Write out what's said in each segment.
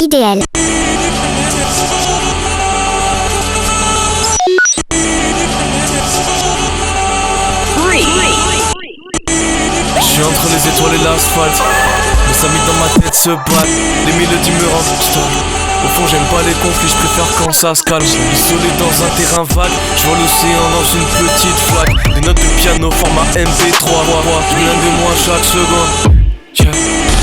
IDL. Je suis entre les étoiles et l'asphalte. Mes amis dans ma tête se battent. Les mélodies me rendent stop. Au fond j'aime pas les conflits, je préfère quand ça se calme. Isolé dans un terrain vague, je vois l'océan dans une petite flaque. Des notes de piano format MP3. Je viens de moi chaque seconde.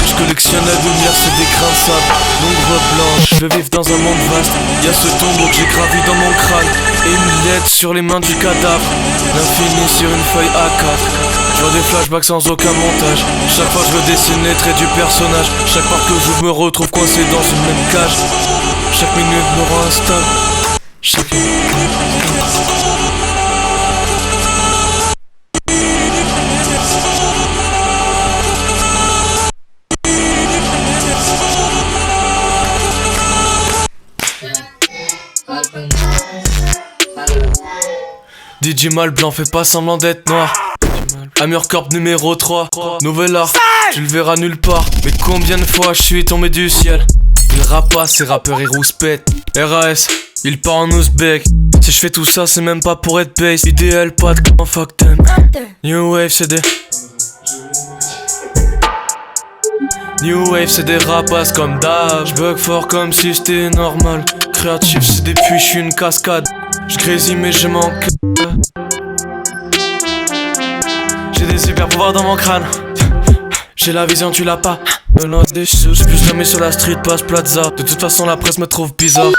Je collectionne la lumière, c'est des grains de sable. L'ombre blanche, je veux vivre dans un monde vaste. Y'a ce tombeau que j'ai gravé dans mon crâne. Et une lettre sur les mains du cadavre. L'infini sur une feuille A4. Je vois des flashbacks sans aucun montage. Chaque fois je redessine les traits du personnage. Chaque fois que je me retrouve coincé dans une même cage. Chaque minute me rend instable. Chaque DJ Malblanc, fais pas semblant d'être noir. Amurcorp numéro 3, nouvel art, tu le verras nulle part. Mais combien de fois je suis tombé du ciel. Il rapace, ces rappeurs ils rouspètent. RAS, il part en ouzbek. Si je fais tout ça c'est même pas pour être bass. IDL, pas de clan, fuck them. New Wave c'est des New Wave c'est des rapaces comme d'hab. J'bug fort comme si c'était normal. Créatif c'est des puits, j'suis une cascade. J'grésille mais je manque. J'ai des super pouvoirs dans mon crâne. J'ai la vision, tu l'as pas. Me lance des sous, j'suis plus jamais sur la street, passe plaza. De toute façon la presse me trouve bizarre.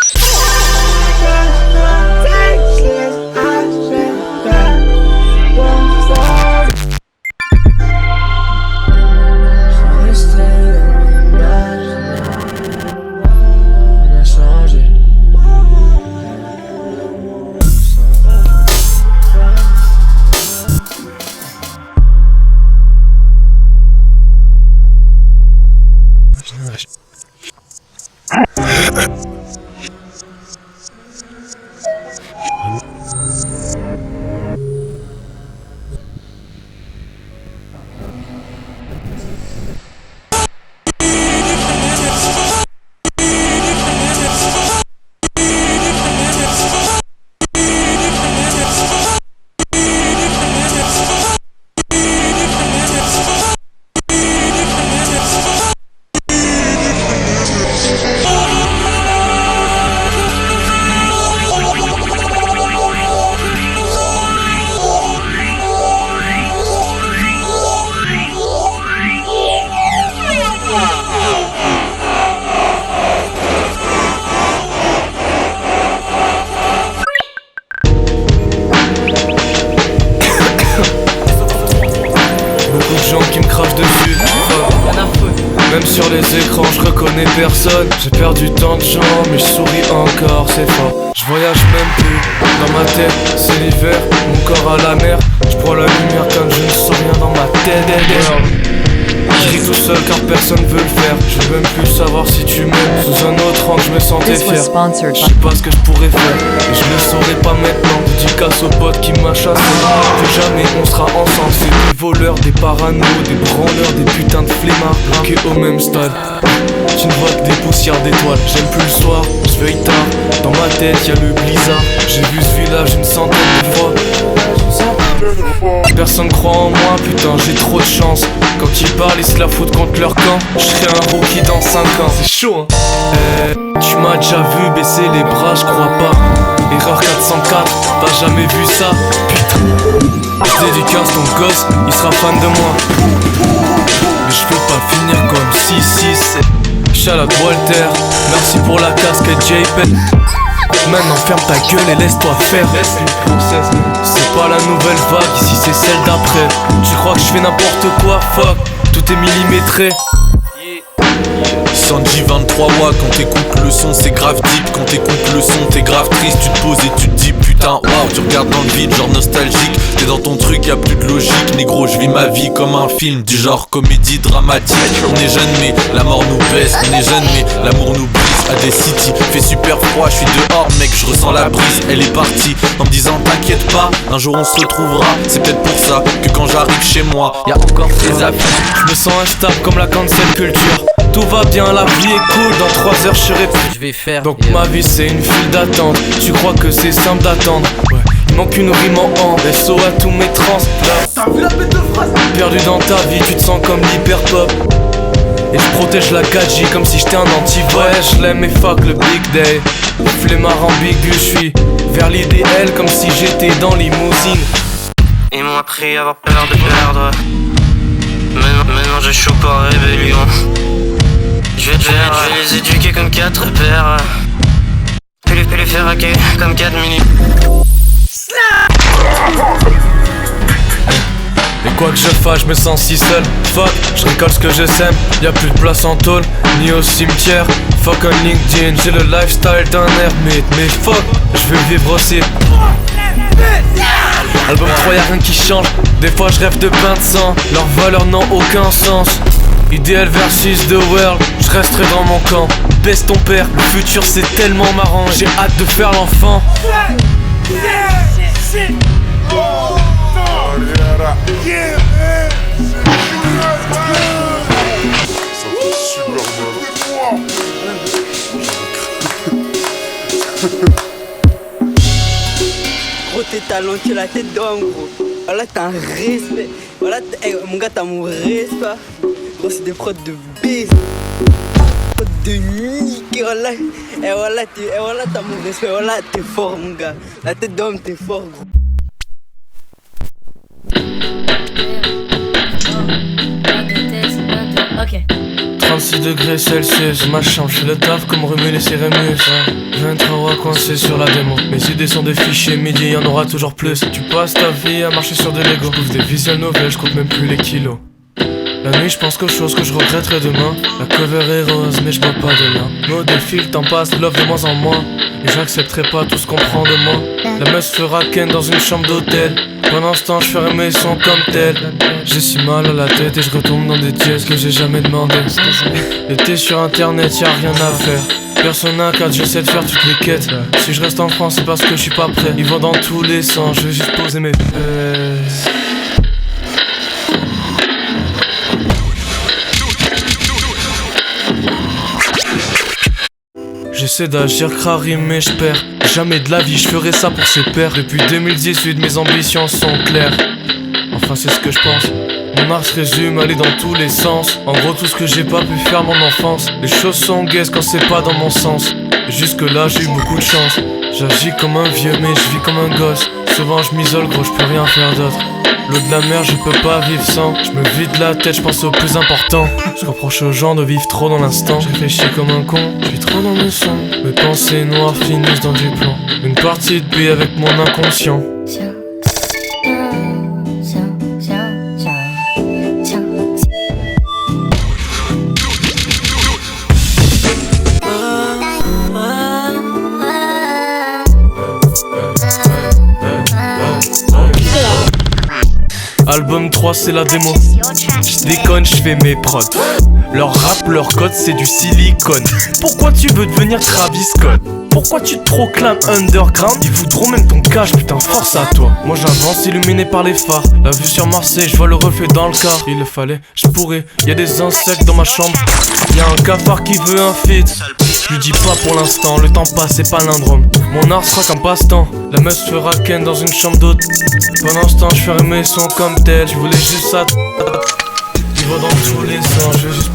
Même sur les écrans je reconnais personne. J'ai perdu tant de gens mais je souris encore, c'est fort. Je voyage même plus dans ma tête, c'est l'hiver, mon corps à la mer. Je prends la lumière quand je ne sens rien dans ma tête. Je ris tout seul car personne veut le faire. Je veux même plus savoir si tu m'aimes. Sous un autre angle je me sentais fier. Je sais pas ce que je pourrais faire et je le saurais pas maintenant. Dédicace au pote qui m'a chassé. Plus jamais on sera ensemble. C'est des voleurs, des parano, des branleurs, des putains de flemmards bloqués au même stade. Tu ne vois que des poussières d'étoiles. J'aime plus le soir, je veille tard. Dans ma tête y'a le blizzard. J'ai vu ce village une centaine de fois. Personne croit en moi, putain j'ai trop de chance. Quand ils parlent ils se la foutent contre leur camp. Je serai un rookie dans 5 ans. C'est chaud hein. Tu m'as déjà vu baisser les bras, je crois pas. Erreur 404, t'as jamais vu ça. Putain. Je dédicace ton gosse, il sera fan de moi. Mais je veux pas finir comme 667. Shout out Walter, merci pour la casquette JP. Maintenant ferme ta gueule et laisse-toi faire. Laisse une princesse. C'est pas la nouvelle vague, ici c'est celle d'après. Tu crois que je fais n'importe quoi, fuck. Tout est millimétré. Sanji 23 watts, quand t'écoutes le son c'est grave deep. Quand t'écoutes le son t'es grave triste. Tu te poses et tu te dis putain waouh. Tu regardes dans le vide genre nostalgique. T'es dans ton truc y'a plus de logique. Négro je vis ma vie comme un film du genre comédie dramatique. On est jeunes mais la mort nous baisse. On est jeunes mais l'amour nous brise. à des cities. Fait super froid, je suis dehors mec, je ressens la brise, elle est partie en me disant t'inquiète pas, un jour on se retrouvera. C'est peut-être pour ça que quand j'arrive chez moi, y'a encore tes affaires. Je me sens instable comme la cancel culture. Tout va bien, la vie est cool, dans 3 heures je serai plus. Je vais faire. Donc ma vie c'est une file d'attente. Tu crois que c'est simple d'attendre? Ouais. Il manque une rime en hand. SO à tous mes trans. T'as vu la bête de phrase? Perdu dans ta vie, tu te sens comme l'hyper pop. Et je protège la 4J comme si j'étais un anti-voyage. Je l'aime et fuck le big day. Flemmard ambigu, je suis vers l'idéal comme si j'étais dans limousine. Ils m'ont appris à avoir peur de perdre. Maintenant je chope en rébellion. Je vais les éduquer comme 4 pères. Puis les faire hacker comme 4 mini. Et quoi que je fasse, je me sens si seul. Fuck, je récolte ce que je sème. Y'a plus de place en tôle, ni au cimetière. Fuck on LinkedIn, j'ai le lifestyle d'un ermite. Mais fuck, je veux vivre aussi. Album 3, y'a rien qui change. Des fois je rêve de bain de sang. Leurs valeurs n'ont aucun sens. Idéal versus the world, je resterai dans mon camp. Baisse ton père, le futur c'est tellement marrant. J'ai hâte de faire l'enfant. Gros t'es talentueux, la tête d'homme gros. Voilà t'as un respect. Voilà mon gars t'as mon respect. Gros c'est des prods de bise. Prods de nique. Voilà. Et voilà t'as mon respect. Voilà t'es fort mon gars. La tête d'homme t'es fort gros. Ok. 36 degrés Celsius, ma chambre, je fais le taf comme Romulus et Rémus. 23 coincés sur la démo. Mes idées sont des fichiers midi, y'en aura toujours plus. Tu passes ta vie à marcher sur des Lego. Je bouffe des visual novels, je compte même plus les kilos. La nuit je pense qu'aux choses que je regretterai demain. La cover est rose mais je bois pas de là. Nos défis, le temps passe, love de moins en moins. Et j'accepterai pas tout ce qu'on prend de moi. La meuf fera ken dans une chambre d'hôtel. Pendant ce temps je ferai mes sons comme tel. J'ai si mal à la tête et je retombe dans des dièses que j'ai jamais demandé. L'été sur internet y'a rien à faire. Persona 4 j'essaie de faire toutes les quêtes. Si je reste en France c'est parce que je suis pas prêt. Ils vont dans tous les sens, je vais juste poser mes J'essaie d'agir crari mais je perds. Jamais de la vie je ferai ça pour ses pères. Depuis 2018 mes ambitions sont claires. Enfin c'est ce que je pense. Mon art se résume, aller dans tous les sens. En gros tout ce que j'ai pas pu faire mon enfance. Les choses sont gaises quand c'est pas dans mon sens. Et jusque là j'ai eu beaucoup de chance. J'agis comme un vieux mais je vis comme un gosse. Souvent je m'isole gros, je peux rien faire d'autre. L'eau de la mer je peux pas vivre sans. Je me vide la tête, je pense au plus important. Je reproche aux gens de vivre trop dans l'instant. Je réfléchis comme un con, je suis trop dans mes sons. Mes pensées noires finissent dans du plomb. Une partie de paix avec mon inconscient. Album 3 c'est la démo. Je déconne, je fais mes prods. Leur rap, leur code c'est du silicone. Pourquoi tu veux devenir Travis Scott? Pourquoi tu te proclames underground? Ils voudront même ton cash, putain force à toi. Moi j'avance illuminé par les phares. La vue sur Marseille, je vois le reflet dans le car. Il le fallait, je pourrais, y'a des insectes dans ma chambre. Y'a un cafard qui veut un feat. Je lui dis pas pour l'instant, le temps passe, c'est palindrome. Mon art sera qu'un passe-temps. La meuf fera ken dans une chambre d'hôte. Pendant ce temps, je ferai mes sons comme tel. Je voulais juste ça. Il va dans tous les sens, je veux juste.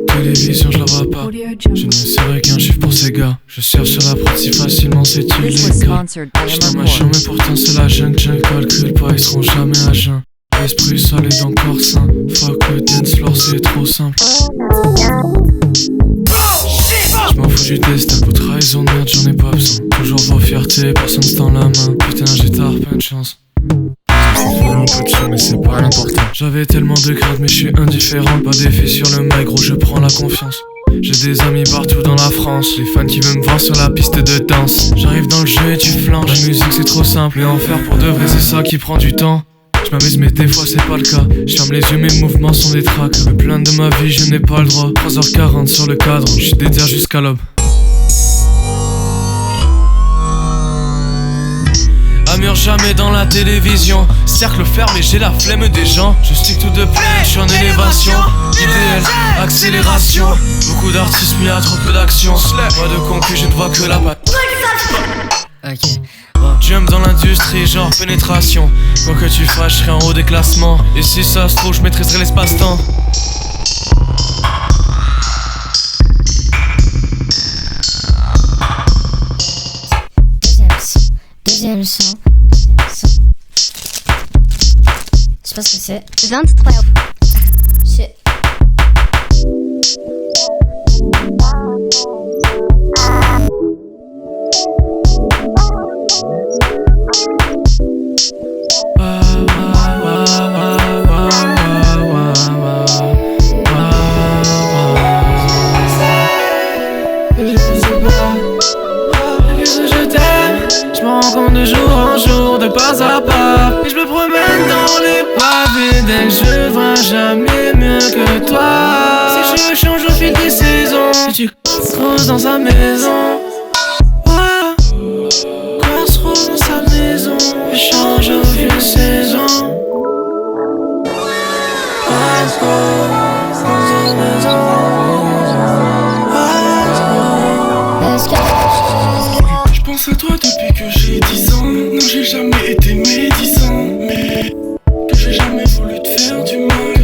Télévision, je la vois pas. Je ne serai qu'un chiffre pour ces gars. Je surfe sur la prod si facilement, c'est illégal. J'suis dans ma chambre, mais pourtant c'est la jungle. Calcule pas, ils seront jamais à jeun. Esprit solide encore sain. Fuck le dance floor, c'est trop simple. du destin. Vos trahisons de merde, j'en ai pas besoin. Toujours vos fiertés, personne se tend la main. Putain, j'ai tard, plein de chance. C'est un peu de sous, mais c'est pas l'important. J'avais tellement de craintes, mais je suis indifférent. Pas d'effet sur le mic, gros, je prends la confiance. J'ai des amis partout dans la France, les fans qui veulent me voir sur la piste de danse. J'arrive dans le jeu et tu flanches. La musique c'est trop simple, mais en faire pour de vrai c'est ça qui prend du temps. Je m'amuse mais des fois c'est pas le cas. Je ferme les yeux, mes mouvements sont des tracks. Me plaindre de ma vie, je n'ai pas le droit. 3h40 sur le cadre, je suis déter jusqu'à l'aube. Mur jamais dans la télévision. Cercle fermé, j'ai la flemme des gens. Je stick tout de plein, je suis en élévation. Idéal, accélération. Beaucoup d'artistes mis à trop peu d'action. Pas de concu, je ne vois que la balle. Jump dans l'industrie, genre pénétration. Quoi que tu fasses, je serai en haut des classements. Et si ça se trouve, je maîtriserai l'espace-temps. Deuxième son. Je sais pas ce que c'est. 23. Shit. De jour en jour, de pas à pas. Et je me promène dans les pavés. Dès que je vois jamais mieux que toi. Si je change au fil des saisons, si tu roses dans sa maison. Quoi se rose dans sa maison, et change au fil des saisons. Je pense à toi depuis que j'ai 10 ans. Non, j'ai jamais été médisant, mais que j'ai jamais voulu te faire du mal,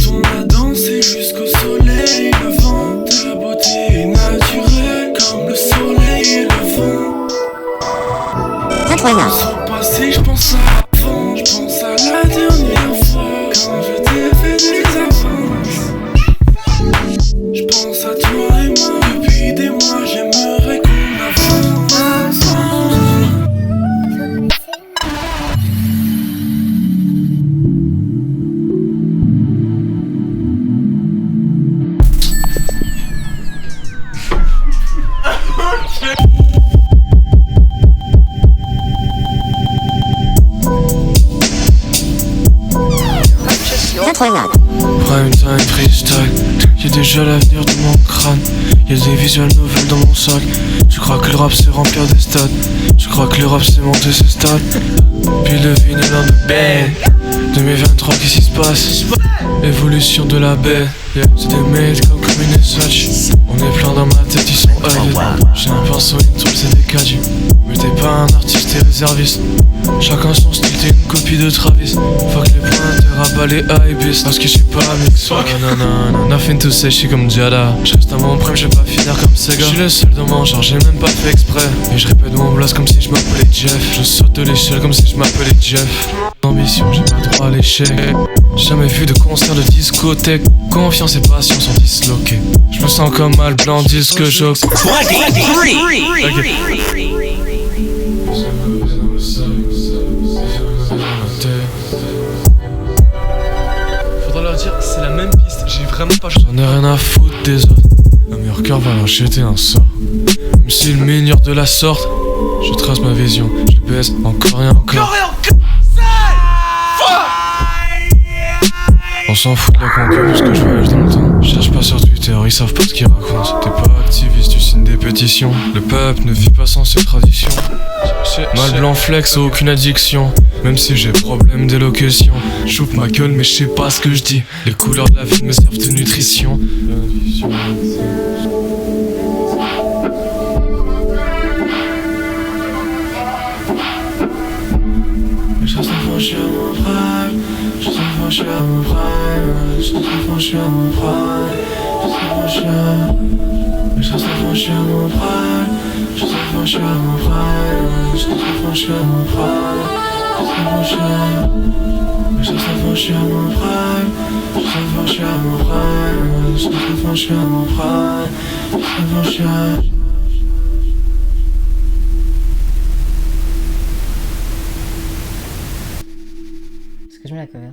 On a dansé jusqu'au soleil levant. Ta beauté est naturelle comme le soleil et le vent. Sans passé, je pense à avant. Je pense à la dernière fois quand je t'ai fait des avances. Je pense à toi et moi depuis des mois. J'aimerais qu'on avance. Prime time freestyle. Y'a déjà l'avenir de mon crâne. Y'a des visuels nouvelles dans mon sac. Je crois que le rap c'est remplir des stades. Je crois que le rap c'est monter ses stades. Puis le vinyle on the band. 2023 qu'est-ce qui se passe? Évolution de la baie. Yeah. C'est des mails comme une Swatch. On est plein dans ma tête, ils sont high. J'ai un pinceau, une toile, c'est des caddies. Mais t'es pas un artiste, t'es réserviste. Chacun son style, t'es une copie de Travis. Fuck les pointeurs, rabat les ibis. Parce que j'suis pas mix. Non, nothing to say, j'suis comme Jada. J'reste à mon prime, j'vais pas finir comme Sega. J'suis le seul dans mon genre, j'ai même pas fait exprès. Et j'répète mon blast comme si j'm'appelais Jeff. Je saute de l'échelle comme si j'm'appelais Jeff. Ambition, j'ai pas droit à l'échec. Jamais vu de concert de discothèque. Confiance et passion sont disloquées. Je me sens comme mal blanc, disque joke. Faudra leur dire, c'est la même piste, j'ai vraiment pas. J'en ai rien à foutre des autres. Un meilleur cœur va leur jeter un sort. Même s'il m'ignore de la sorte, je trace ma vision, je le baisse encore et encore. On s'en fout de la conquête parce que je voyage dans le temps. Je cherche pas sur Twitter, ils savent pas ce qu'ils racontent. T'es pas activiste, tu signes des pétitions. Le peuple ne vit pas sans ses traditions. Mal blanc flex, aucune addiction. Même si j'ai problème d'élocution. J'ouvre ma gueule mais je sais pas ce que je dis. Les couleurs de la vie me servent de nutrition. Je reste franchi à mon prime. Je suis franchi à mon prime. Je suis franchi à mon prime. Je reste franchi à mon prime. Je suis franchi à mon prime. Je suis franchi à mon prime. Mais ça serait franchi à mon prime. Ça serait franchi à mon prime. Ça serait franchi à mon prime. Ça serait franchi à... Est-ce que je mets la cover?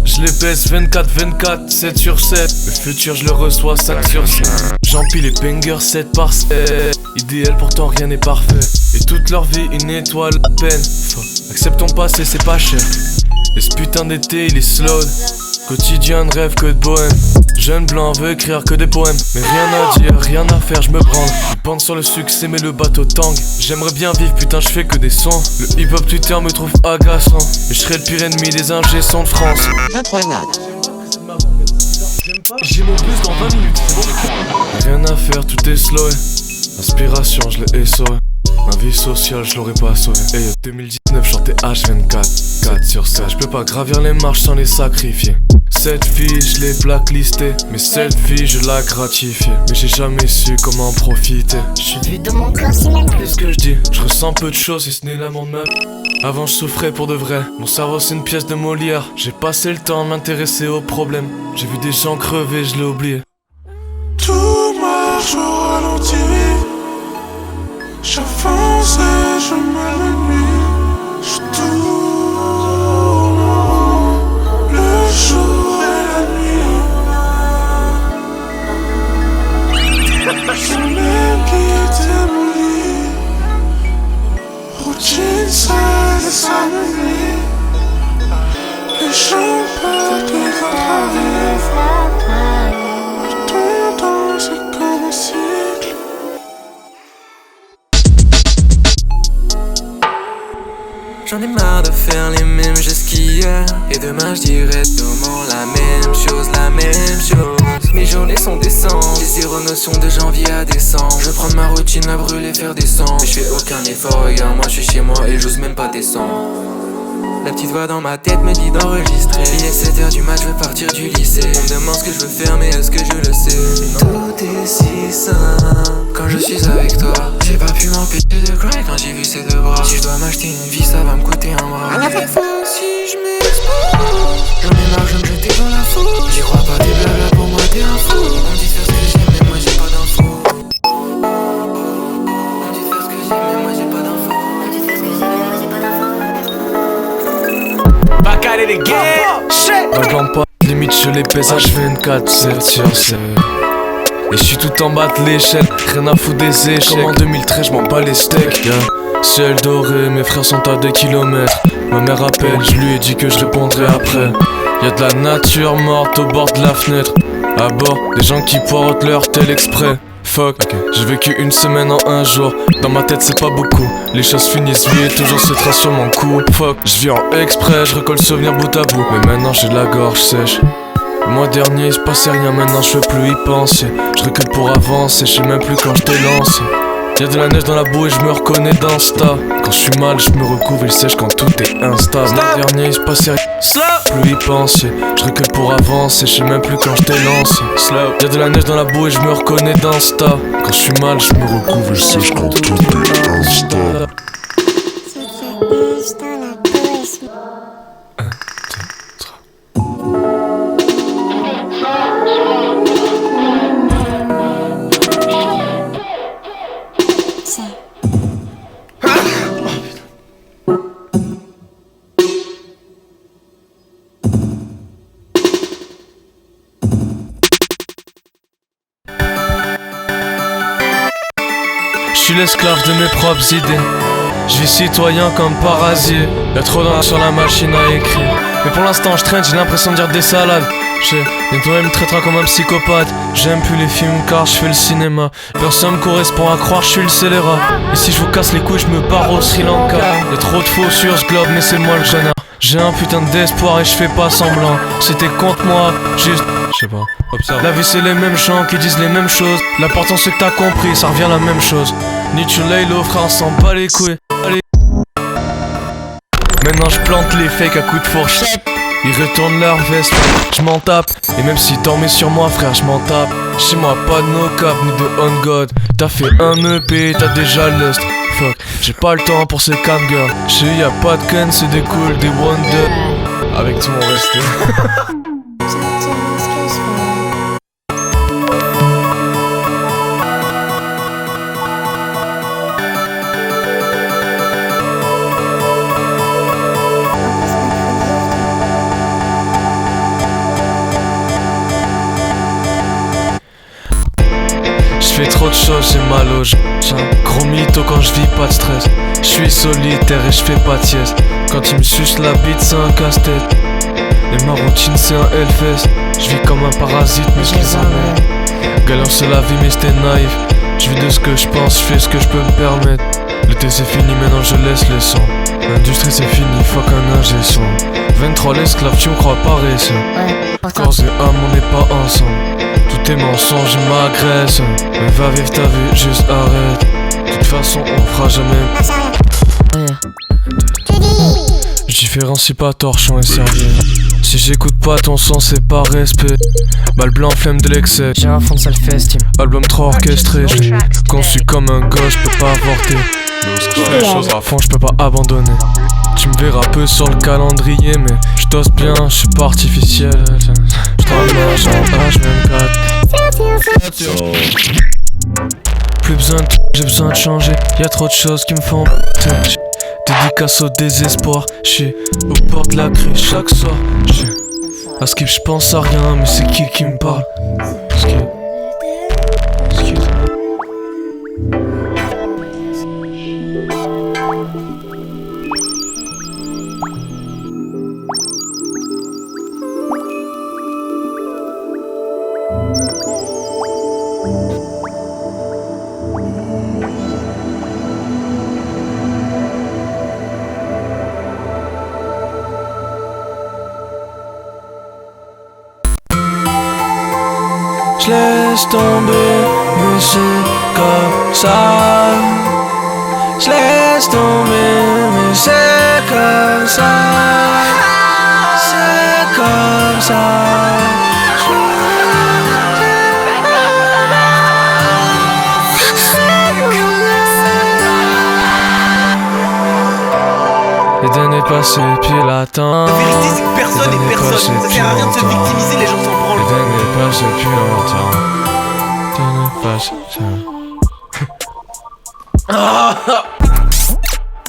Je les baisse 24-24, 7 sur 7. Le futur je le reçois 5 sur 7. J'empile les bangers 7 par 7. Idéal pourtant rien n'est parfait. Et toute leur vie une étoile à peine. Accepte ton passé c'est pas cher. Et ce putain d'été il est slow. Quotidien ne rêve que de bohème. Jeune blanc veut écrire que des poèmes. Mais rien à dire, rien à faire, je me branle. Je bande sur le succès mais le bateau tangue. J'aimerais bien vivre, putain je fais que des sons. Le hip hop Twitter me trouve agaçant. Et je serai le pire ennemi des ingé-sons de France. J'ai mon bus dans 20 minutes, c'est bon. Rien à faire, tout est slow. Inspiration, je l'ai essoré. Ma vie sociale, je l'aurais pas sauvé. Hey, 2019, chantais H24, 4 sur 7. Je peux pas gravir les marches sans les sacrifier. Cette fille, je l'ai blacklistée. Mais cette fille, je la gratifiée. Mais j'ai jamais su comment en profiter. Je suis vide de mon cœur, c'est même plus ce que je dis. Je ressens peu de choses et ce n'est l'amour de ma vie. Avant je souffrais pour de vrai. Mon cerveau c'est une pièce de Molière. J'ai passé le temps de m'intéresser aux problèmes. J'ai vu des gens crever, je l'ai oublié. Tout marche au ralenti. J'avance et je m'ennuie. Je tourne le jour et la nuit. Je n'aime quitter mon lit. Routine seule et ça me nuit. Les gens parlent des autres arrivent. Ton temps c'est comme un cycle. J'en ai marre de faire les mêmes gestes qu'hier. Et demain je dirai sûrement la même chose, la même chose. Mes journées sont décentes, j'ai zéro notion de janvier à décembre. Je prends ma routine à brûler, faire des sangs. Mais je fais aucun effort, regarde moi je suis chez moi et j'ose même pas descendre. La petite voix dans ma tête me dit d'enregistrer. Il est 7h du mat, je veux partir du lycée. On me demande ce que je veux faire mais est-ce que je le sais? Tout est si simple quand je suis avec toi. J'ai pas pu m'empêcher de cry quand j'ai vu ces deux bras. Si je dois m'acheter une vie ça va me coûter un bras. Des fois si je m'expose, j'en ai marre je me jeter dans la foule. J'y crois pas tes blabla pour moi t'es un fou. On dit faire ce que j'aime mais moi j'ai pas d'infos. On dit faire ce que j'aime mais moi j'ai pas d'infos. On dit faire ce que j'aime mais moi j'ai pas d'infos. Back at it again. Shit. Regarde pas, limite je les pèse H24, 7 sur 7. Et je suis tout en bas de l'échelle, rien à foutre des échecs. Comme en 2013, je m'en bats les steaks. Yeah. Ciel doré, mes frères sont à 2 kilomètres. Ma mère appelle, je lui ai dit que je répondrai après. Y'a de la nature morte au bord de la fenêtre. À bord, des gens qui poireautent leur tel exprès. Fuck, j'ai vécu une semaine en un jour. Dans ma tête c'est pas beaucoup. Les choses finissent vite, toujours ce trace sur mon cou. Fuck, je vis en exprès, je recolle souvenir bout à bout. Mais maintenant j'ai de la gorge sèche. Le mois dernier il se passait rien, maintenant je veux plus y penser. Je recule pour avancer, je sais même plus quand je t'ai lancé. Y'a de la neige dans la boue et je me reconnais d'Insta. Quand je suis mal, je me recouvre, il sèche quand tout est instable. Le mois dernier il se passait rien, plus y penser. Je recule pour avancer, je sais même plus quand je t'ai lancé. Y'a de la neige dans la boue et je me reconnais d'Insta. Quand je suis mal, je me recouvre, il sèche quand tout est instable. Je suis l'esclave de mes propres idées. Je vis citoyen comme parasite. Y'a trop d'encre sur la machine à écrire. Mais pour l'instant je traîne, j'ai l'impression de dire des salades. Bientôt elle me traitera comme un psychopathe. J'aime plus les films car je fais le cinéma. Personne me correspond à croire, je suis le scélérat. Et si je vous casse les couilles, je me barre au Sri Lanka. Y'a trop de faux sur ce globe, mais c'est moi le connard. J'ai un putain d'espoir et je fais pas semblant. C'était contre moi, juste, je sais pas. Observe. La vie c'est les mêmes gens qui disent les mêmes choses. L'important c'est que t'as compris, ça revient la même chose. Nietzsche Laylo, frère, on s'en bat les couilles. Allez. Maintenant je plante les fakes à coups de fourchette. Ils retournent leur veste, je m'en tape. Et même si t'en mets sur moi frère, je m'en tape. Chez moi pas de no cap ni de on god. T'as fait un EP, t'as déjà lust. Fuck, j'ai pas le temps pour ces cam girls. Chez y'a pas de gun, c'est des cool, des wonder. Avec tout mon respect. J'fais trop de choses, j'ai mal au jeu. Gros mytho quand j'vis pas de stress. J'suis solitaire et j'fais pas de sieste. Quand il me suce la bite c'est un casse-tête. Et ma routine c'est un Hellfest. J'vis comme un parasite mais je les emmène. Galère c'est la vie mais j'étais naïf. J'vis de ce que j'pense, j'fais ce que j'peux me permettre. L'été c'est fini maintenant je laisse les sons. L'industrie c'est fini, fuck un ingé son. 23 l'esclave tu me crois paresseux. Corps et âme on n'est pas ensemble. Tous tes mensonges m'agressent. Mais va vivre ta vie, juste arrête. De toute façon on fera jamais. Je différencie pas torchon et serviette. Si j'écoute pas ton son c'est pas respect. Balle blanc, flemme de l'excès. J'ai un fond de self-esteem. Album trop orchestré. J'l'ai conçu comme un gosse, j'peux pas avorter. J'fais les choses à fond, j'peux pas abandonner. Tu me verras peu sur le calendrier, mais j'dose bien, j'suis pas artificiel. J'travaille en H24. Plus besoin de j'ai besoin de changer. Y'a trop de choses qui me font peur. Dédicace au désespoir. J'suis au bord de la crise chaque soir. À skip j'pense à rien, mais c'est qui me parle? Skip. J'laisse tomber, mais c'est comme ça. J'laisse tomber, mais c'est comme ça. C'est comme ça. Les derniers passés, puis l'attend. La vérité c'est que personne n'est personne. Ça sert à rien de se victimiser, les gens s'en branlent. Les derniers passés, puis longtemps.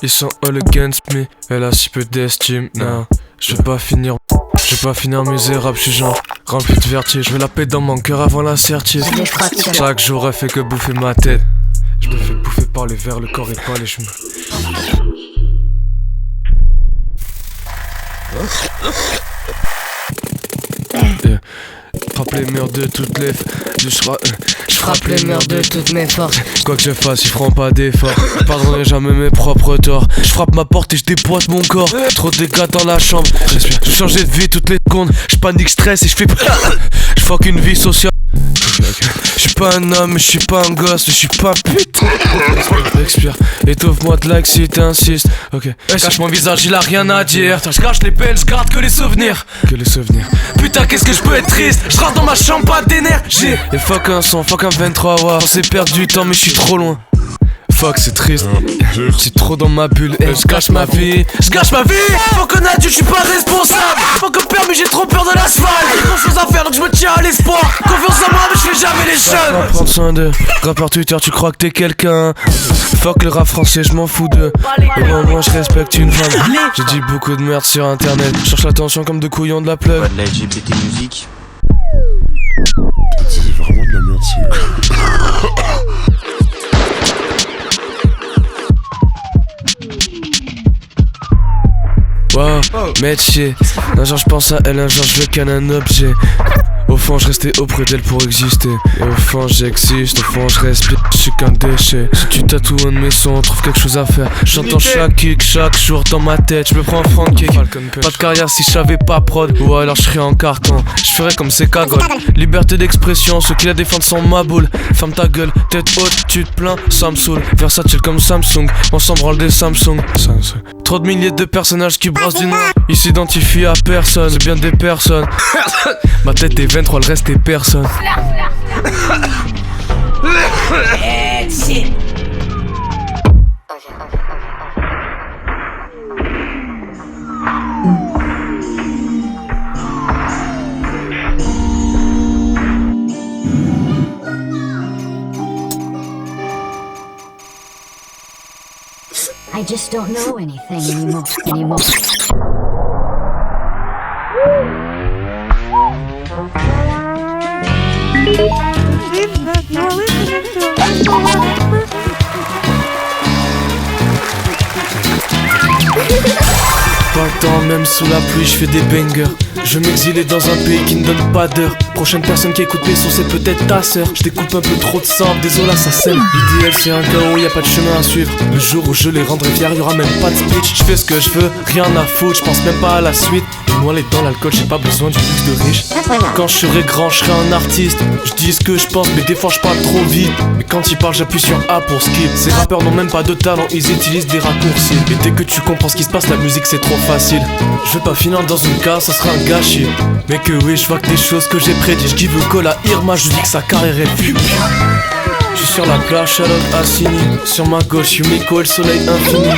Ils sont all against me, elle a si peu d'estime. Non, je vais pas finir misérable, j'suis genre rempli de vertige. Je veux la paix dans mon cœur avant la certitude. Chaque jour elle fait que bouffer ma tête. Je me fais bouffer par les vers, le corps et pas les cheveux. Frappe les murs de toutes les je frappe les murs de toutes mes forces. Quoi que je fasse, ils feront pas d'efforts. Je pardonnerai jamais mes propres torts. Je frappe ma porte et je déboîte mon corps. Trop de dégâts dans la chambre. J'espère. Je change de vie toutes les secondes. Je panique, stress et je fais je fuck une vie sociale. Je suis pas un homme, je suis pas un gosse, je suis pas putain. Expire, étouffe-moi de like si t'insistes. Ok, cache mon visage, il a rien à dire. Je cache les peines, je garde que les souvenirs. Putain, qu'est-ce que je peux être triste. Je rentre dans ma chambre, pas d'énergie. Et fuck un son, fuck un 23 watts. On s'est perdu du temps, mais je suis trop loin. Fuck, c'est triste. Je suis trop dans ma bulle et je gâche ma vie. Faut qu'on adulte, je suis pas responsable. Faut que permis, j'ai trop peur de l'asphalte. J'ai trop chose à faire donc je me tiens à l'espoir. Confiance en moi mais je fais jamais les jeunes. Prendre soin de rappeur Twitter, tu crois que t'es quelqu'un. Fuck le rap français, je m'en fous de. Et moi je respecte une femme. J'ai dit beaucoup de merde sur internet. Je cherche l'attention comme de couillons de la pleuve. Pas de la LGBT musique. C'est vraiment de la merde ça. Wow, métier. Un jour je pense à elle, un jour je veux qu'elle un objet. Au fond je restais auprès d'elle pour exister. Et au fond j'existe, au fond je respire. Je suis qu'un déchet. Si tu tatoues un de mes sons, trouve quelque chose à faire. J'entends chaque kick, chaque jour dans ma tête. Je me prends un franc kick. Pas de carrière si je savais pas prod. Ou alors je serais en carton. Je ferais comme ces cagoles. Liberté d'expression, ceux qui la défendent sont ma boule. Ferme ta gueule, tête haute, tu te plains, ça me saoule. Versatile comme Samsung, on s'en branle des Samsung. Trop de milliers de personnages qui brassent du noir. Ils s'identifient à personne, c'est bien des personnes. Ma tête est 23, le reste est personne. I just don't know anything anymore. Pas le temps, même sous la pluie, je fais des bangers. Je m'exilais dans un pays qui ne donne pas d'heure. Prochaine personne qui écoute mes sons, c'est peut-être ta sœur. Je découpe un peu trop de sang, désolé ça sème. L'idéal c'est un chaos, y a pas de chemin à suivre. Le jour où je les rendrai fiers, y'aura même pas de speech. Je fais ce que je veux, rien à foutre, je pense même pas à la suite. Moi les dans l'alcool, j'ai pas besoin du luxe de riche. Quand je serai grand, je serai un artiste. Je dis ce que je pense, mais des fois je parle trop vite. Mais quand ils parlent, j'appuie sur A pour skip. Ces rappeurs n'ont même pas de talent, ils utilisent des raccourcis. Et dès que tu comprends ce qui se passe, la musique c'est trop facile. Je veux pas finir dans une cave, ça sera un gâchis. Mais que oui, je vois que des choses que j'ai prédit. Je give le call à Irma, je dis que sa carrière est vue. Je suis sur la plage, Charlotte Assini. Sur ma gauche, Yumiko et le soleil infini.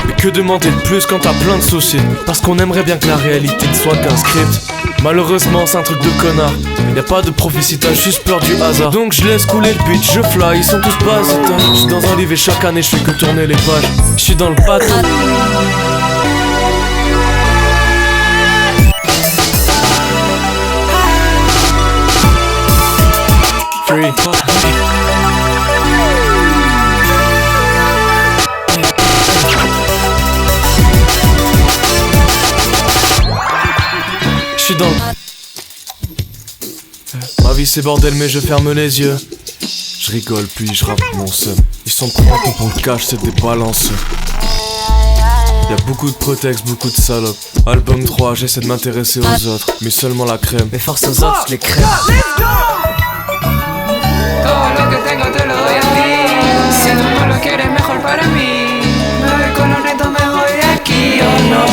Mais que demander de plus quand t'as plein de soucis? Parce qu'on aimerait bien que la réalité ne soit qu'un script. Malheureusement c'est un truc de connard. Y'a pas de prophétie, t'as juste peur du hasard. Donc je laisse couler le beat, je fly, ils sont tous basitins. Je suis dans un livre et chaque année je fais que tourner les pages. Je suis dans le bateau. Free. Je suis dans le... Ma vie c'est bordel mais je ferme les yeux. Je rigole puis je rappe mon seum. Ils sont trop ratés pour le cash, c'est des balances. Y'a beaucoup de prétextes, beaucoup de salopes. Album 3, j'essaie de m'intéresser aux autres, mais seulement la crème. Mais force aux autres, je les crème. Todo lo que tengo te lo doy a ti. Si tú no lo quieres, mejor para mí. Me voy con los retos, me voy de aquí o no.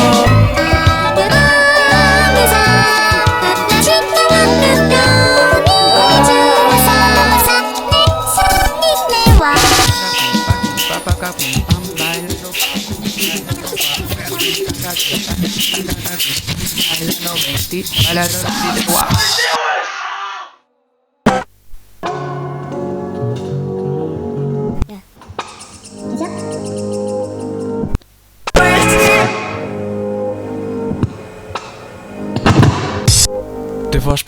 Des fois je...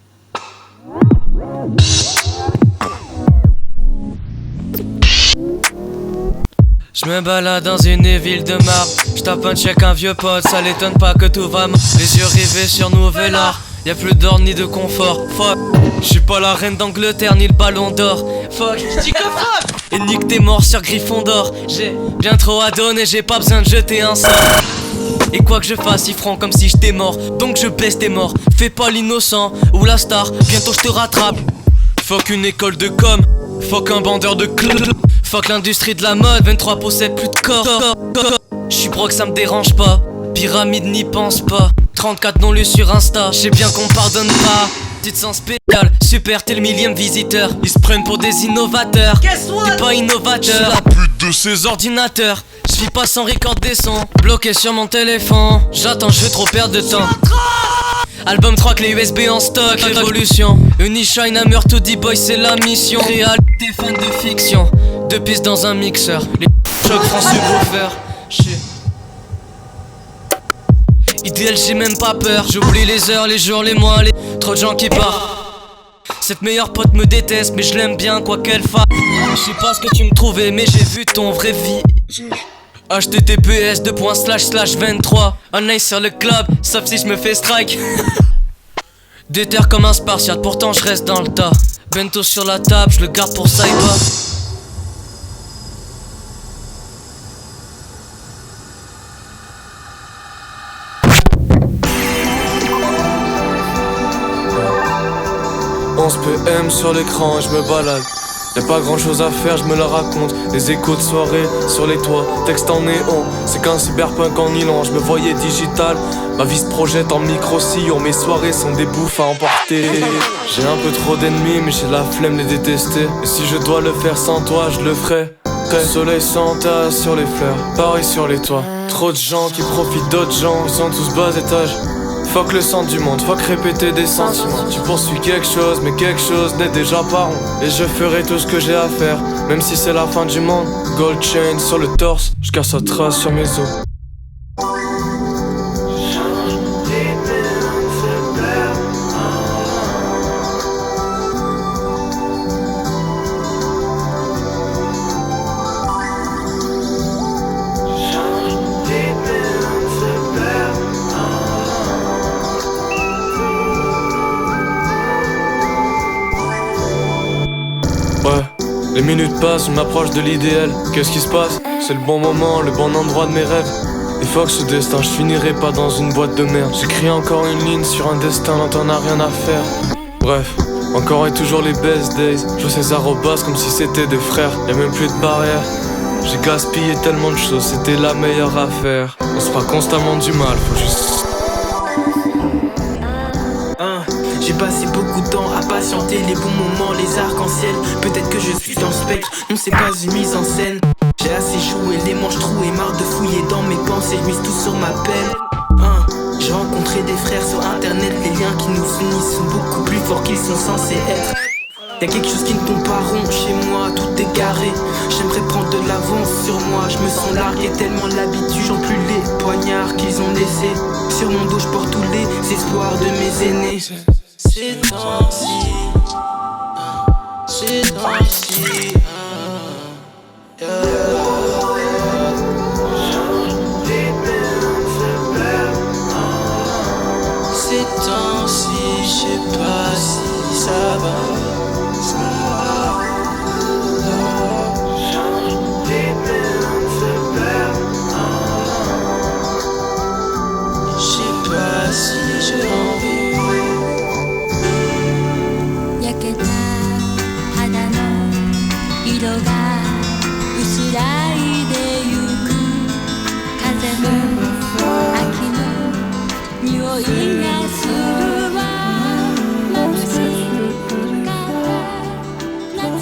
Je me balade dans une ville de marbre. Je tape un check un vieux pote, ça l'étonne pas que tout va mal. Les yeux rivés sur Nouvel Art. Y'a plus d'or ni de confort. Fuck, j'suis pas la reine d'Angleterre ni le ballon d'or. Fuck, j'dis que fuck. Et nique tes morts sur Gryffondor. J'ai bien trop à donner, j'ai pas besoin de jeter un sort. Et quoi que je fasse, ils feront comme si j'étais mort. Donc je baisse tes morts. Fais pas l'innocent ou la star, bientôt je te rattrape. Fuck une école de com, fuck un bandeur de club. Fuck l'industrie de la mode, 23 possède plus de corps. J'suis broke, ça me dérange pas. Pyramide n'y pense pas. 34 non lus sur Insta, j'sais bien qu'on pardonne pas. Petite sens spécial, super t'es le millième visiteur. Ils se prennent pour des innovateurs. T'es pas innovateur, la pute de ces ordinateurs. J'vis pas sans record des sons, bloqué sur mon téléphone. J'attends, j'vais trop perdre de temps. Album 3, clé USB en stock, révolution. Unishine, Hammer to D-Boy, c'est la mission. Réalité, fan de fiction. Deux pistes dans un mixeur. Les chocs francs subwoofer. Idéal, j'ai même pas peur. J'oublie les heures, les jours, les mois, les... Trop de gens qui partent. Cette meilleure pote me déteste, mais je l'aime bien quoi qu'elle fasse. Je sais pas ce que tu me trouvais, mais j'ai vu ton vrai vie. HTTPS://23 online sur le club, sauf si je me fais strike. Déter comme un spartiate, pourtant je reste dans le tas. Bento sur la table, je le garde pour Saïba. PM sur l'écran et je me balade. Y'a pas grand chose à faire, je me la raconte. Les échos de soirée sur les toits, texte en néon. C'est qu'un cyberpunk en nylon, je me voyais digital. Ma vie se projette en micro-sillon. Mes soirées sont des bouffes à emporter. J'ai un peu trop d'ennemis mais j'ai la flemme de les détester. Et si je dois le faire sans toi, je le ferai. Soleil s'entasse sur les fleurs, Paris sur les toits. Trop de gens qui profitent d'autres gens, ils sont tous bas étage. Fuck le centre du monde, fuck répéter des sentiments. Tu poursuis quelque chose, mais quelque chose n'est déjà pas rond. Et je ferai tout ce que j'ai à faire, même si c'est la fin du monde. Gold chain sur le torse, je casse sa trace sur mes os. Les minutes passent, je m'approche de l'idéal. Qu'est-ce qui se passe? C'est le bon moment, le bon endroit de mes rêves. Et fuck ce destin, je finirai pas dans une boîte de merde. J'écris encore une ligne sur un destin dont on n'a rien à faire. Bref, encore et toujours les best days. Je fais ces arrobas comme si c'était des frères. Y'a même plus de barrière. J'ai gaspillé tellement de choses, c'était la meilleure affaire. On se fera constamment du mal, faut juste... J'ai passé beaucoup de temps à patienter les bons moments, les arcs-en-ciel. Peut-être que je suis dans le spectre, non c'est pas une mise en scène. J'ai assez joué les manches trouées, marre de fouiller dans mes pensées, je mise tout sur ma peine. J'ai rencontré des frères sur internet, les liens qui nous unissent sont beaucoup plus forts qu'ils sont censés être. Y'a quelque chose qui ne tombe pas rond chez moi, tout est carré. J'aimerais prendre de l'avance sur moi, je me sens largué tellement l'habitude. J'en plus les poignards qu'ils ont laissés. Sur mon dos je porte tous les espoirs de mes aînés. Ces temps-ci, ces temps-ci, ces temps-ci, je sais pas si ça va. Je sais pas si j'ai envie. 焼けた肌の色が薄らいでゆく風も秋の匂いがするわ眩しいから夏の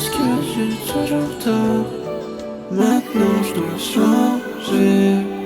Maintenant je dois changer.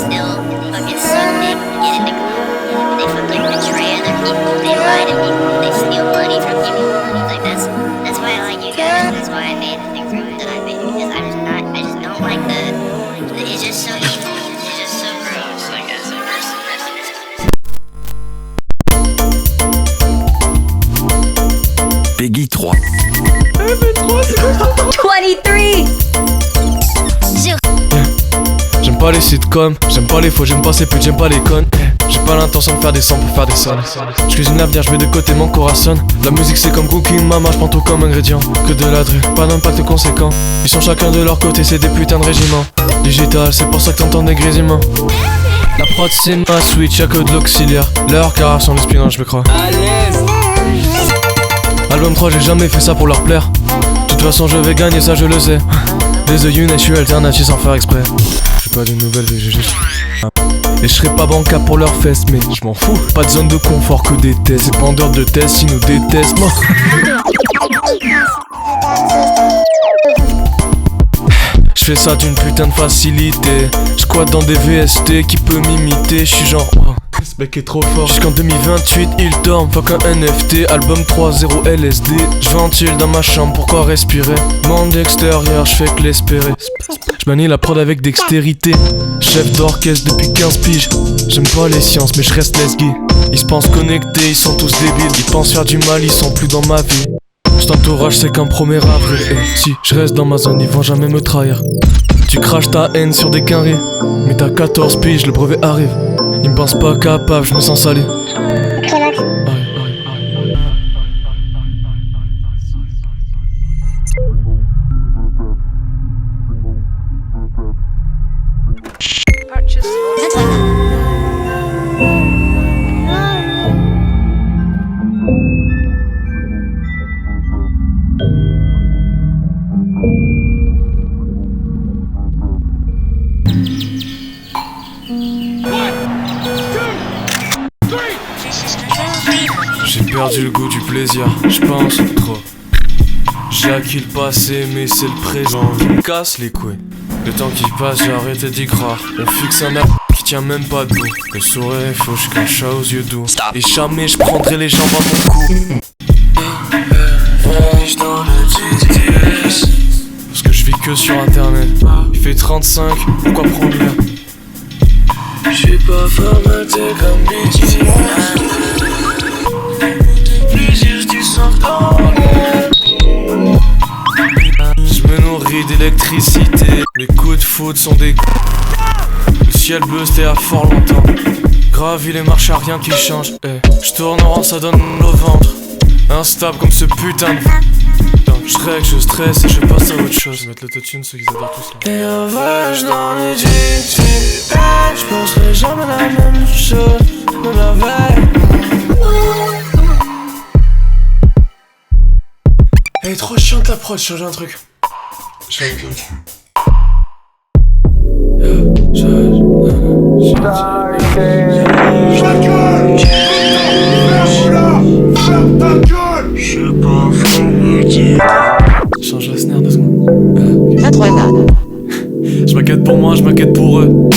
still fucking suck dick, get in the club. They fucking betray other people, they lie to people, they steal money from people. Like that's why I like you guys. That's why I made the things that I made, because I just don't like it's just so evil. It's just so gross. Like that's so gross. Peggy 3. 23. J'aime pas les sitcoms, j'aime pas les faux, j'aime pas ces putes, j'aime pas les connes. J'ai pas l'intention de faire des sons pour faire des sons. Je cuisine l'avenir, je mets de côté mon corazon. La musique c'est comme cooking mama, je prends tout comme ingrédient. Que de la drill, pas d'impact conséquent. Ils sont chacun de leur côté, c'est des putains de régiments. Digital, c'est pour ça que t'entends des grésillements. La prod c'est ma switch, y'a que de l'auxiliaire. Leur car sans l'espinage, je me crois. Album 3, j'ai jamais fait ça pour leur plaire. De toute façon je vais gagner, ça je le sais. Des The Unit, je suis alternatif sans faire exprès. J'suis pas d'une nouvelle vie, j'ai juste... Et je serai pas bancable pour leurs fesses, mais je m'en fous. Pas de zone de confort, que des tests. C'est pendeur de tests, ils nous détestent, moi. Je fais ça d'une putain de facilité. J'squatte dans des VST qui peut m'imiter. J'suis genre, oh, ce mec est trop fort. Jusqu'en 2028, il dorme, fuck un NFT. Album 3.0 LSD. J'ventile dans ma chambre, pourquoi respirer? Monde extérieur, j'fais que l'espérer. J'manie la prod avec dextérité. Chef d'orchestre depuis 15 piges. J'aime pas les sciences, mais j'reste lesgué. Ils se pensent connectés, ils sont tous débiles. Ils pensent faire du mal, ils sont plus dans ma vie. Cet entourage c'est qu'un 1er avril. Et si je reste dans ma zone, ils vont jamais me trahir. Tu craches ta haine sur des quinries, mais t'as 14 piges, le brevet arrive. Ils me pensent pas capable, je me sens salé. J'ai perdu le goût du plaisir, je pense trop. J'ai acquis le passé mais c'est le présent. Je me casse les couilles. Le temps qui passe j'ai arrêté d'y croire. On fixe un arbre qui tient même pas debout. Le sourire est faux, je cache ça aux yeux doux. Et jamais je prendrai les jambes à mon cou. Parce que je vis que sur internet. Il fait 35, pourquoi prendre l'air? J'suis pas formaté comme midi. Je me nourris d'électricité. Les coups de foot sont des... Le ciel bleu c'était à fort longtemps. Gravis les marches, à rien qui change. Je tourne en rond, ça donne le ventre. Instable comme ce putain de... Donc je règle, je stresse et je passe à autre chose. Je vais mettre l'autotune, ceux qui adorent tous là. Et un voyage dans les jeans. Je penserai jamais la même chose de la veille. Elle est trop chiante la prod, je change un truc. Je fais un truc. Change la snare 2 secondes. Je m'inquiète pour moi, je m'inquiète pour eux.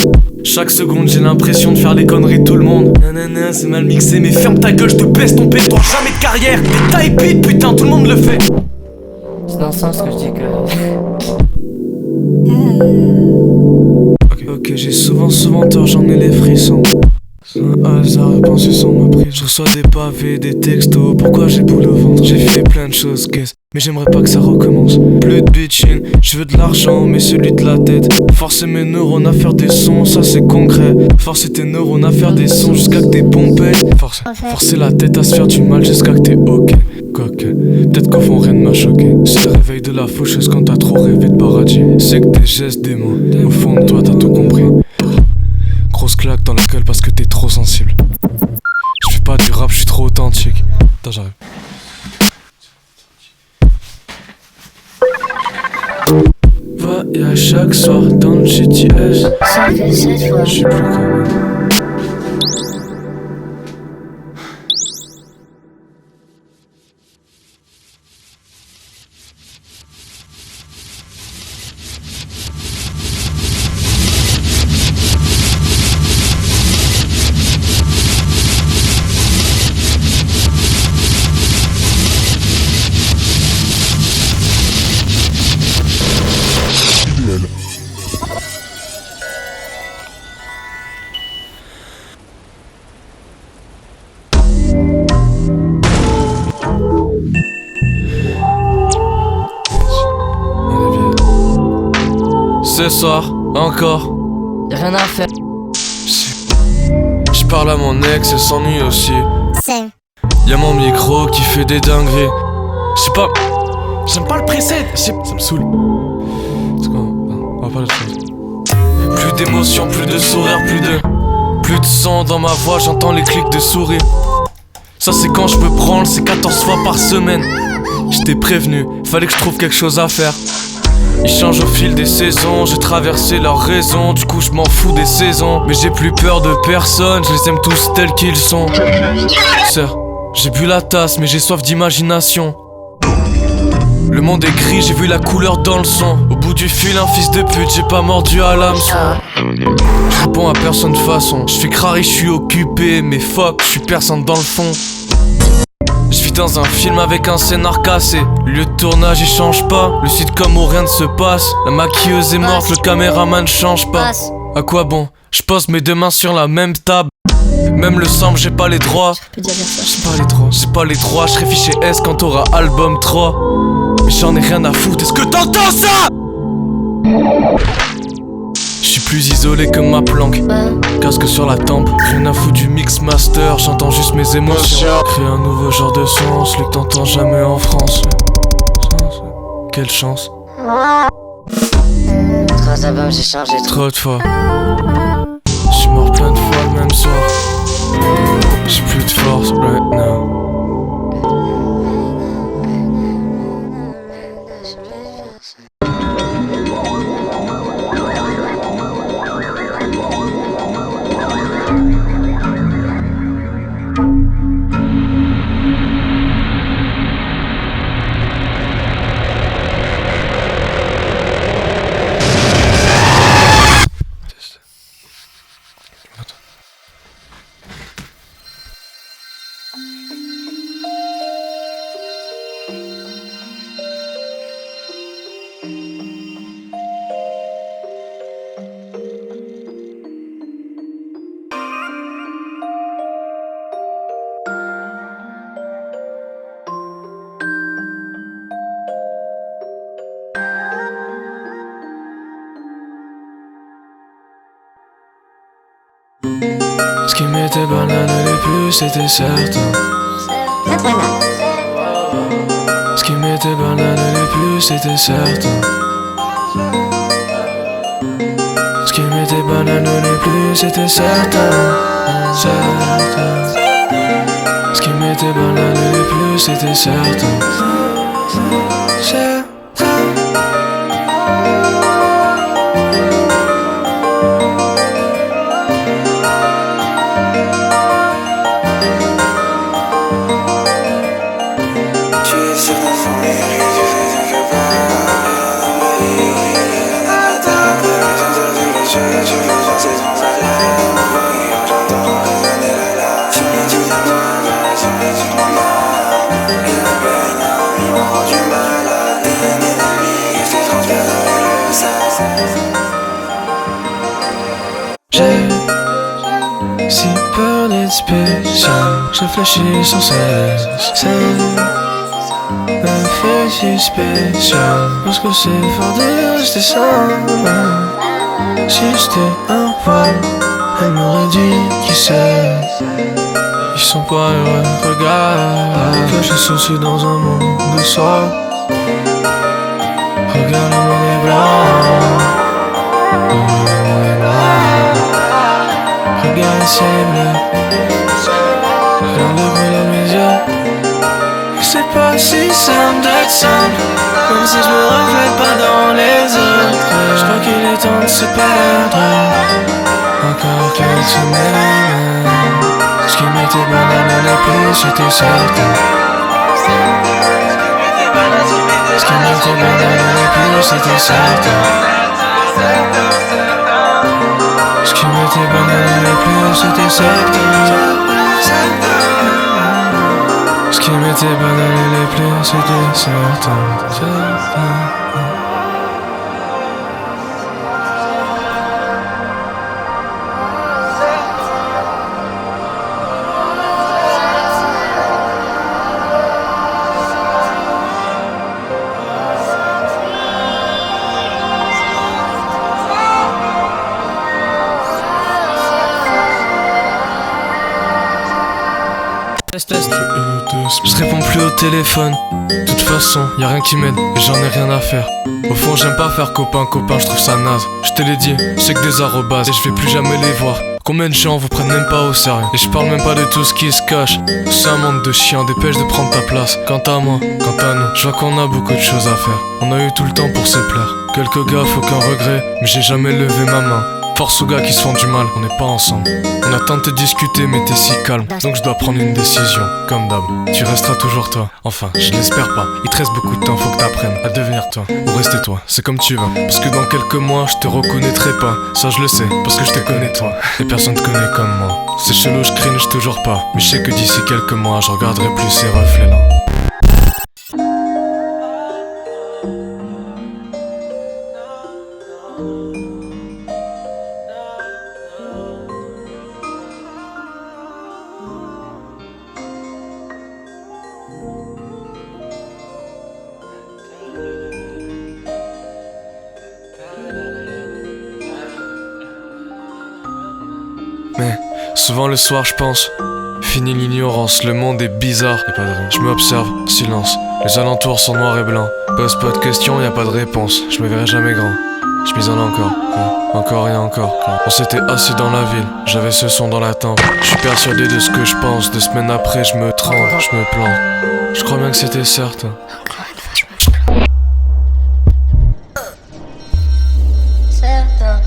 Chaque seconde j'ai l'impression de faire les conneries de tout le monde. Nanana, c'est mal mixé, mais ferme ta gueule, je te baisse ton péton, jamais de carrière. Des taille pit, putain, tout le monde le fait. C'est dans le sens que je dis que... Ok, j'ai souvent tort, j'en ai les frissons. C'est un hasard, penser sans ma prise. Je reçois des pavés, des textos, pourquoi j'ai boule au ventre? J'ai fait plein de choses, qu'est-ce? Mais j'aimerais pas que ça recommence. Plus de bitchin, je veux de l'argent, mais celui de la tête. Forcer mes neurones à faire des sons, ça c'est concret. Forcer tes neurones à faire des sons jusqu'à que t'es pompé. Forcer la tête à se faire du mal jusqu'à que t'es ok. Quoique, peut-être qu'au fond rien ne m'a choqué. C'est le réveil de la faucheuse quand t'as trop rêvé de paradis. C'est que tes gestes des mots, au fond de toi t'as tout compris. Grosse claque dans la gueule parce que t'es trop sensible. Je fais pas du rap, je suis trop authentique. Attends, j'arrive. Voyage chaque soir dans le GTS. Je suis plus comme... Ce soir, encore. Y'a rien à faire. Je parle à mon ex, elle s'ennuie aussi. C'est. Y'a mon micro qui fait des dingueries. Je sais pas. J'aime pas le preset. Ça me saoule. C'est quoi? On va parler de choses. Plus d'émotion, plus de sourire, plus de son dans ma voix, j'entends les clics de souris. Ça c'est quand je me branle, c'est 14 fois par semaine. J't'ai prévenu, fallait que je trouve quelque chose à faire. Ils changent au fil des saisons, j'ai traversé leurs raisons. Du coup je m'en fous des saisons. Mais j'ai plus peur de personne, je les aime tous tels qu'ils sont. Sœur, j'ai bu la tasse mais j'ai soif d'imagination. Le monde est gris, j'ai vu la couleur dans le son. Au bout du fil, un fils de pute, j'ai pas mordu à l'hameçon. Je réponds à personne de façon. Je fais crari, je suis occupé, mais fuck, je suis personne dans le fond. Je vis dans un film avec un scénar cassé. Le lieu de tournage il change pas, le sitcom où rien ne se passe. La maquilleuse est morte, le caméraman change pas. À quoi bon? Je pose mes deux mains sur la même table. Même le sample, j'ai pas les droits. J'ai pas les droits, je serai fiché S quand t'auras album 3. Mais j'en ai rien à foutre, est-ce que t'entends ça? Je suis plus isolé que ma planque. Casque sur la tempe, rien à foutre du mix master. J'entends juste mes émotions. Créer un nouveau genre de son, celui que t'entends jamais en France. Quelle chance. 3 albums, j'ai changé trop de fois. J'suis mort plein de fois le même soir. J'ai plus de force right now. Ce qui m'était banal les plus, c'était certain. Ce qui m'était banal les plus, c'était certain. Ce qui m'était banal les plus, c'était certain. Ce qui m'était banal les plus, c'était certain. J'ai si peur d'être spécial, je réfléchis sans cesse. Ça me fait si spécial, parce que c'est fort de rester simple. Si j'étais un poil, elle m'aurait dit qui sait. Ils sont pas heureux, regarde que j'ai souci dans un monde de soi. Regarde le monde est blanc. Regarde le ciel bleu. Regarde le bruit dans mes yeux. C'est pas si simple d'être simple, comme si je me reflète pas dans les autres. Je crois qu'il est temps de se perdre. Encore quelques semaines. Ce qui m'était banal le plus, c'était certain. Ce qui m'était banal le plus, c'était certain. Ce qui m'était banal le plus, c'était certain. Ce qui m'était banal le plus, c'était certain. Test. Je réponds plus au téléphone. De toute façon, y'a rien qui m'aide et j'en ai rien à faire. Au fond, j'aime pas faire copain, je trouve ça naze. Je te l'ai dit, c'est que des arrobas et je vais plus jamais les voir. Combien de gens vous prennent même pas au sérieux? Et je parle même pas de tout ce qui se cache. C'est un monde de chiens, dépêche de prendre ta place. Quant à moi, quant à nous, je vois qu'on a beaucoup de choses à faire. On a eu tout le temps pour se plaire. Quelques gaffes, aucun regret, mais j'ai jamais levé ma main. Force aux gars qui se font du mal, on n'est pas ensemble. On a tenté de discuter mais t'es si calme. Donc je dois prendre une décision, comme d'hab. Tu resteras toujours toi, enfin je l'espère pas. Il te reste beaucoup de temps, faut que t'apprennes à devenir toi ou rester toi, c'est comme tu veux. Parce que dans quelques mois je te reconnaîtrai pas. Ça je le sais, parce que je te connais toi. Et personne te connaît comme moi. C'est chelou, je cringe toujours pas. Mais je sais que d'ici quelques mois je regarderai plus ces reflets là. Mais souvent le soir je pense, fini l'ignorance, le monde est bizarre, y'a pas de rien. Je m'observe, silence, les alentours sont noirs et blancs. Pose pas de questions, y'a pas de réponse, je me verrai jamais grand. Je m'isole encore et encore. On s'était assis dans la ville, j'avais ce son dans la tempe. Je suis persuadé de ce que je pense, 2 semaines après je me trempe, je me plante. Je crois bien que c'était certain. Encore une fois, je me plante. Certain.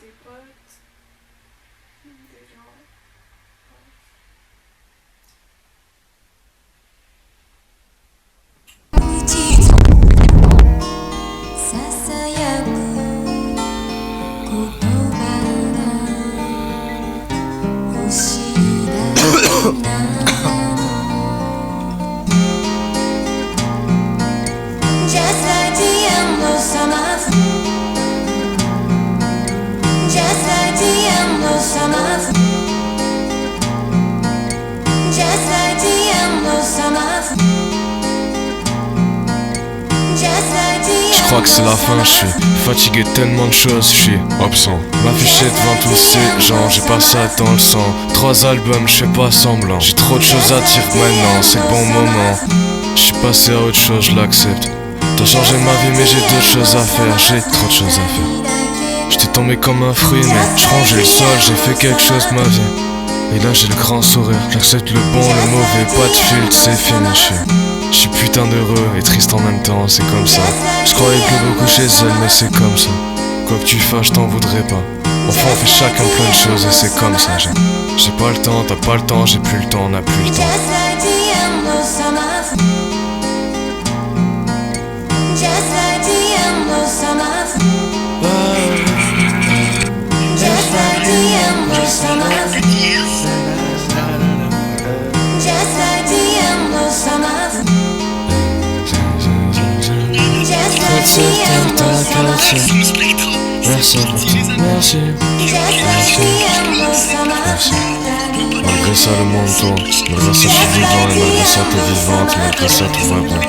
Des potes, des gens. Just like the endless summer, just like the endless summer, just like the endless summer, just like the crois que c'est la fin, je suis fatigué de tellement de choses, je suis absent. M'afficher devant tous ces gens, j'ai pas ça dans le sang. 3 albums, je fais pas semblant. J'ai trop de choses à dire maintenant, c'est le bon moment. Je suis passé à autre chose, je l'accepte. T'as changé ma vie mais j'ai d'autres choses à faire, j'ai trop de choses à faire. J'étais tombé comme un fruit mais je rangeais le sol, j'ai fait quelque chose de ma vie. Et là j'ai le grand sourire, j'accepte le bon, le mauvais, pas de filtre, c'est fini. Je suis putain d'heureux et triste en même temps, c'est comme ça. Je croyais plus beaucoup chez elle mais c'est comme ça. Quoi que tu fasses, je t'en voudrais pas. Enfin on fait chacun plein de choses et c'est comme ça. J'ai pas le temps, t'as pas le temps, j'ai plus le temps, on a plus le temps. Merci, merci. Malgré ça le monde tourne, malgré ça je suis vivant et malgré ça t'es vivante, malgré ça tout va bien.